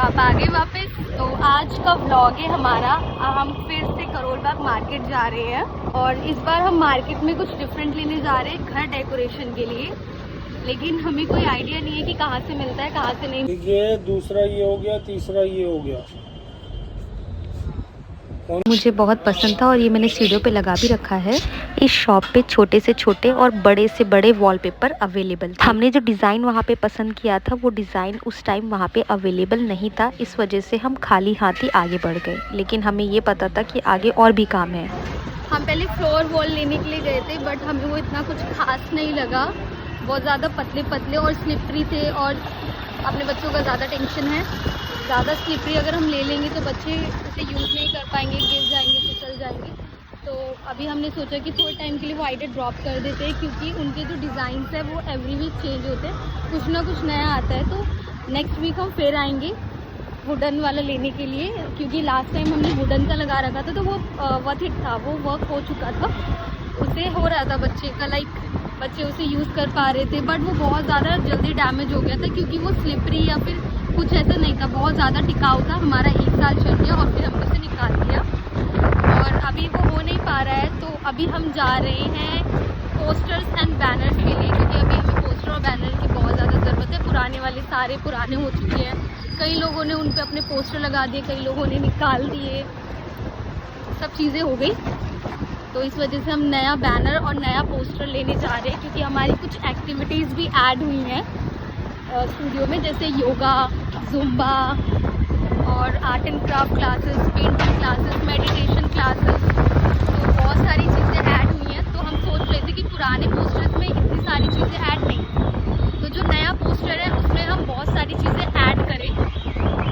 आप आ गए वापस। तो आज का व्लॉग है हमारा, हम फिर से करोल बाग मार्केट जा रहे हैं और इस बार हम मार्केट में कुछ डिफरेंट लेने जा रहे हैं घर डेकोरेशन के लिए, लेकिन हमें कोई आइडिया नहीं है कि कहाँ से मिलता है कहाँ से नहीं। ये दूसरा ये हो गया, तीसरा ये हो गया। मुझे बहुत पसंद था और ये मैंने सीढ़ियों पे लगा भी रखा है। इस शॉप पे छोटे से छोटे और बड़े से बड़े वॉलपेपर अवेलेबल थे। हमने जो डिज़ाइन वहाँ पे पसंद किया था वो डिज़ाइन उस टाइम वहाँ पे अवेलेबल नहीं था, इस वजह से हम खाली हाथ ही आगे बढ़ गए, लेकिन हमें ये पता था कि आगे और भी काम है। हम पहले फ्लोर वॉल लेने के लिए गए थे बट हमें वो इतना कुछ खास नहीं लगा, बहुत ज़्यादा पतले पतले और स्लिपरी थे और अपने बच्चों का ज़्यादा टेंशन है। ज़्यादा स्लिपरी अगर हम ले लेंगे तो बच्चे उसे यूज़ नहीं कर पाएंगे, गिर जाएंगे, फिसल जाएंगे। तो अभी हमने सोचा कि थोड़े टाइम के लिए वो आइडिया ड्रॉप कर देते हैं, क्योंकि उनके जो डिज़ाइंस है वो एवरी वीक चेंज होते हैं, कुछ ना कुछ नया आता है। तो नेक्स्ट वीक हम फिर आएंगे वुडन वाला लेने के लिए, क्योंकि लास्ट टाइम हमने वुडन का लगा रखा था तो वो वर्थ इट था, वो वर्क हो चुका था, उसे हो रहा था बच्चे का, लाइक बच्चे उसे यूज़ कर पा रहे थे। बट वो बहुत ज़्यादा जल्दी डैमेज हो गया था क्योंकि वो स्लिपरी या फिर कुछ ऐसा नहीं था, बहुत ज़्यादा टिकाऊ था। हमारा 1 साल चल गया और फिर हमने उसे निकाल दिया और अभी वो हो नहीं पा रहा है। तो अभी हम जा रहे हैं पोस्टर्स एंड बैनर के लिए, क्योंकि अभी हमें पोस्टर और बैनर की बहुत ज़्यादा ज़रूरत है। पुराने वाले सारे पुराने हो चुके हैं, कई लोगों ने उन पर अपने पोस्टर लगा दिए, कई लोगों ने निकाल दिए, सब चीज़ें हो गई। तो इस वजह से हम नया बैनर और नया पोस्टर लेने जा रहे हैं, क्योंकि हमारी कुछ एक्टिविटीज़ भी ऐड हुई हैं स्टूडियो में, जैसे योगा, जुम्बा और art and craft classes, painting classes, meditation classes, तो बहुत सारी चीज़ें ऐड हुई हैं। तो हम सोच रहे थे कि पुराने पोस्टर्स में इतनी सारी चीज़ें ऐड नहीं, तो जो नया पोस्टर है उसमें हम बहुत सारी चीज़ें ऐड करें।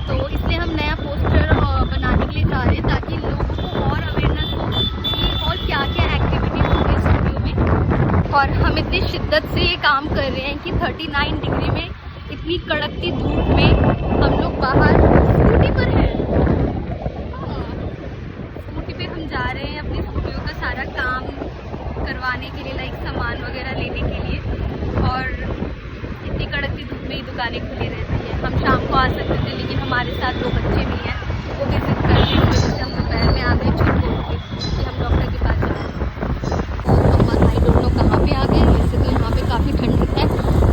तो इसलिए हम नया पोस्टर बनाने के लिए जा रहे हैं, ताकि लोगों को और अवेयरनेस हो कि और क्या क्या एक्टिविटीज़ होंगी स्टूडियो में। और हम इतनी शिद्दत से ये काम कर रहे हैं कि 39 डिग्री में, इतनी कड़कती धूप में हम लोग बाहर स्कूटी पर हैं। स्कूटी पे हम जा रहे हैं अपने स्टूडियो का सारा काम करवाने के लिए, लाइक सामान वगैरह लेने के लिए। और इतनी कड़कती धूप में ही दुकानें खुली रहती है। हम शाम को आ सकते थे, लेकिन हमारे साथ 2 बच्चे भी हैं, वो विजिट कर रहे हैं, तो हम दोपहर में आ गए छुट्टी होकर कि हम डॉक्टर के पास जाएँ। और हम आई डोंट नो कहाँ पे आ गए। वैसे तो यहाँ पे काफ़ी ठंडक है,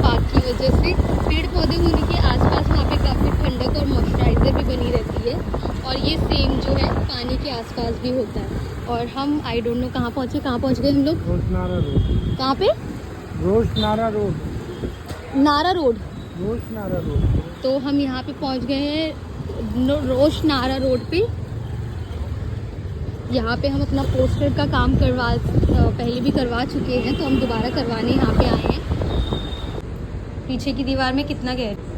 पार्क की वजह से, पेड़ पौधे होने के आसपास वहाँ पे काफ़ी ठंडक और मॉइस्चराइज़र भी बनी रहती है। और ये सेम जो है पानी के आसपास भी होता है। और हम आई डोंट नो कहाँ पहुँच गए हम लोग। रोशनारा रोड। कहाँ पे? रोशनारा रोड। नारा रोड। रोशनारा रोड। तो हम यहाँ पे पहुँच गए हैं रोशनारा रोड पे। यहाँ पे हम अपना पोस्टर का काम पहले भी करवा चुके हैं, तो हम दोबारा करवाने यहाँ पे आए हैं। पीछे की दीवार में कितना गहरा।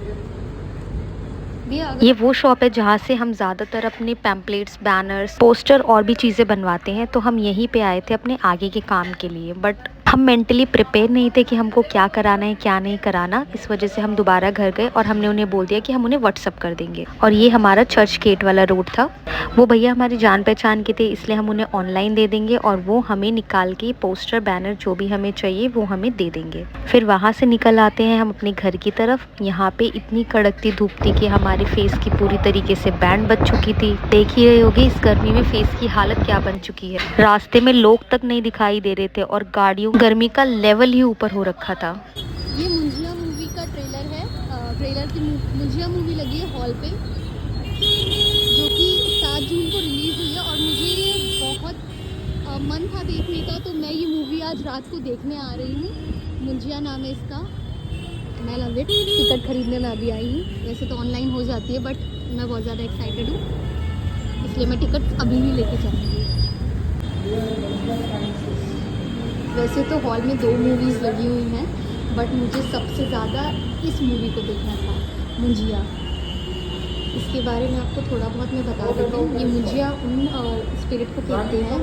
ये वो शॉप है जहाँ से हम ज़्यादातर अपने पैम्पलेट्स, बैनर्स, पोस्टर और भी चीज़ें बनवाते हैं। तो हम यहीं पे आए थे अपने आगे के काम के लिए, बट हम मेंटली प्रिपेयर नहीं थे कि हमको क्या कराना है क्या नहीं कराना। इस वजह से हम दोबारा घर गए और हमने उन्हें बोल दिया कि हम उन्हें व्हाट्सअप कर देंगे। और ये हमारा चर्च गेट वाला रोड था, वो भैया हमारी जान पहचान के थे, इसलिए हम उन्हें ऑनलाइन दे देंगे और वो हमें निकाल के पोस्टर, बैनर जो भी हमें चाहिए वो हमें दे देंगे। फिर वहाँ से निकल आते हैं हम अपने घर की तरफ। यहाँ पे इतनी कड़कती धूप थी कि हमारे फेस की पूरी तरीके से बैंड बच चुकी थी। देख ही रहे होगे इस गर्मी में फेस की हालत क्या बन चुकी है। रास्ते में लोग तक नहीं दिखाई दे रहे थे और गाड़ियों गर्मी का लेवल ही ऊपर हो रखा था। ये मुंजिया मूवी का ट्रेलर है। ट्रेलर की मुंजिया मूवी लगी है हॉल पे, जो कि 7 जून को रिलीज़ हुई है। और मुझे ये बहुत मन था देखने का, तो मैं ये मूवी आज रात को देखने आ रही हूँ। मुंजिया नाम है इसका। मैं लव इट। टिकट खरीदने में अभी आई हूँ, वैसे तो ऑनलाइन हो जाती है, बट मैं बहुत ज़्यादा एक्साइटेड हूँ, इसलिए मैं टिकट अभी ही लेके जाऊँगी। वैसे तो हॉल में 2 मूवीज़ लगी हुई हैं, बट मुझे सबसे ज़्यादा इस मूवी को देखना था, मुंजिया। इसके बारे में आपको थोड़ा बहुत मैं बता देती हूँ। ये मुंजिया उन स्पिरिट को कहते हैं।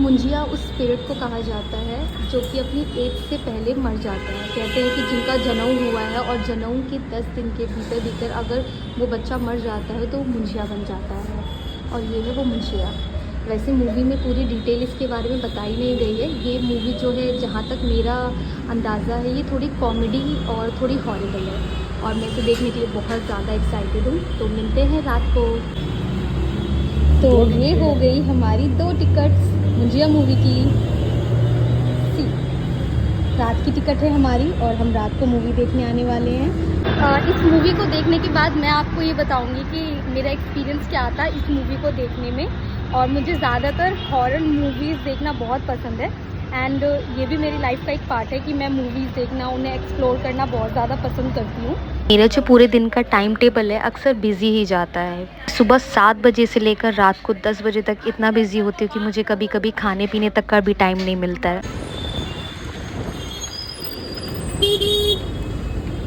मुंजिया उस स्पिरिट को कहा जाता है जो कि अपनी एज से पहले मर जाता है। कहते हैं कि जिनका जनेऊ हुआ है और जनेऊ के 10 दिन के भीतर अगर वो बच्चा मर जाता है तो वो मुंजिया बन जाता है, और ये है वो मुंजिया। वैसे मूवी में पूरी डिटेल इसके बारे में बताई नहीं गई है। ये मूवी जो है, जहाँ तक मेरा अंदाज़ा है, ये थोड़ी कॉमेडी और थोड़ी हॉरिबल है। और मैं इसे देखने के लिए बहुत ज़्यादा एक्साइटेड हूँ। तो मिलते हैं रात को। तो ये हो गई हमारी 2 टिकट्स भुजिया मूवी की। रात की टिकट है हमारी और हम रात को मूवी देखने आने वाले हैं। इस मूवी को देखने के बाद मैं आपको ये बताऊंगी कि मेरा एक्सपीरियंस क्या था इस मूवी को देखने में। और मुझे ज़्यादातर हॉरर मूवीज़ देखना बहुत पसंद है एंड ये भी मेरी लाइफ का एक पार्ट है कि मैं मूवीज़ देखना, उन्हें एक्सप्लोर करना बहुत ज़्यादा पसंद करती हूँ। मेरा जो पूरे दिन का टाइम टेबल है अक्सर बिजी ही जाता है। सुबह 7 बजे से लेकर रात को 10 बजे तक इतना बिजी होती हूँ कि मुझे कभी कभी खाने पीने तक का भी टाइम नहीं मिलता है।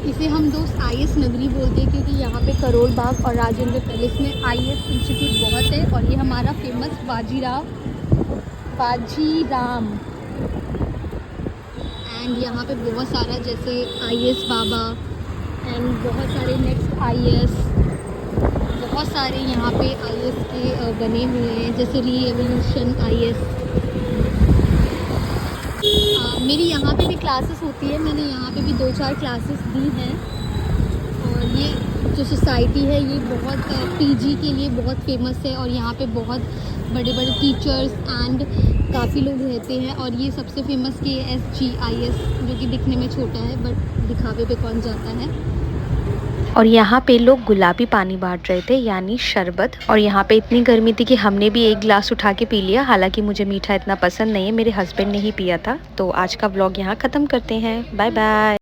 इसे हम दोस्त IS नगरी बोलते हैं क्योंकि यहाँ पे करोल बाग और राजेंद्र पैलेस में IS इंस्टीट्यूट बहुत है। और ये हमारा फेमस बाजीराम एंड यहाँ पे बहुत सारा जैसे IS बाबा एंड बहुत सारे नेक्स्ट IS, बहुत सारे यहाँ पे IS के बने हुए हैं जैसे री-एवोल्यूशन IS। मेरी यहाँ पे भी क्लासेस होती है, मैंने यहाँ पे भी 2-4 क्लासेस दी हैं। और ये जो सोसाइटी है ये बहुत PG के लिए बहुत फेमस है और यहाँ पे बहुत बड़े बड़े टीचर्स एंड काफ़ी लोग रहते हैं। और ये सबसे फेमस KSGIS जो कि दिखने में छोटा है बट दिखावे पे कौन जाता है। और यहाँ पे लोग गुलाबी पानी बांट रहे थे यानी शरबत। और यहाँ पे इतनी गर्मी थी कि हमने भी एक गिलास उठा के पी लिया। हालांकि मुझे मीठा इतना पसंद नहीं है, मेरे हस्बैंड ने ही पिया था। तो आज का व्लॉग यहाँ ख़त्म करते हैं। Bye bye.